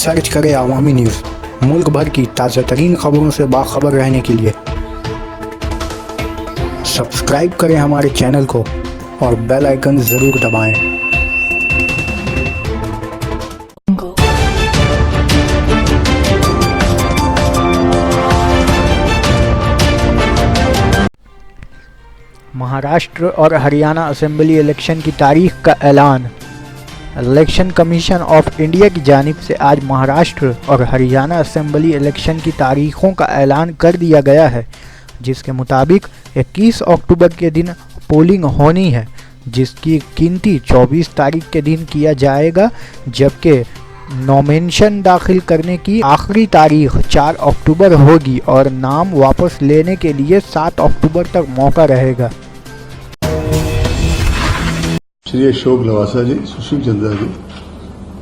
Search करें अवामी news. मुल्क भर की ताज़ा तरीन खबरों से बाखबर रहने के लिए सब्सक्राइब करें हमारे चैनल को और बेल आइकन ज़रूर दबाएं। महाराष्ट्र और हरियाणा असेंबली इलेक्शन की तारीख का ऐलान। इलेक्शन कमीशन ऑफ इंडिया की जानिब से आज महाराष्ट्र और हरियाणा असेंबली इलेक्शन की तारीखों का ऐलान कर दिया गया है, जिसके मुताबिक 21 अक्टूबर के दिन पोलिंग होनी है, जिसकी गिनती 24 तारीख के दिन किया जाएगा, जबकि नॉमिनेशन दाखिल करने की आखिरी तारीख 4 अक्टूबर होगी और नाम वापस लेने के लिए 7 अक्टूबर तक मौका रहेगा। Shri Ashok Lavasa ji, Sushil Chandra ji,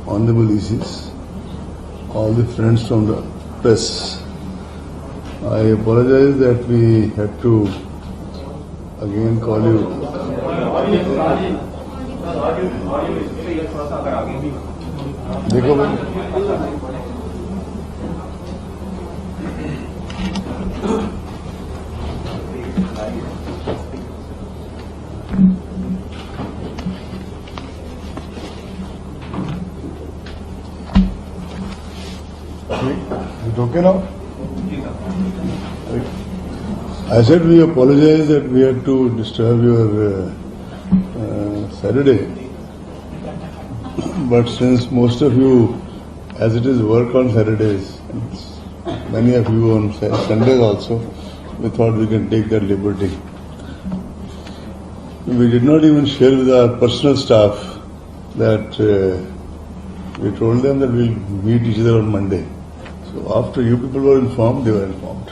Honorable ECs, all the friends from the press. I apologize that we had to again call you. देखो भाई Is it okay now? I said we apologize that we had to disturb your Saturday, but since most of you, as it is work on Saturdays, many of you on Sundays also, we thought we can take that liberty. We did not even share with our personal staff that we told them that we'll meet each other on Monday. So after you people were informed, they were informed.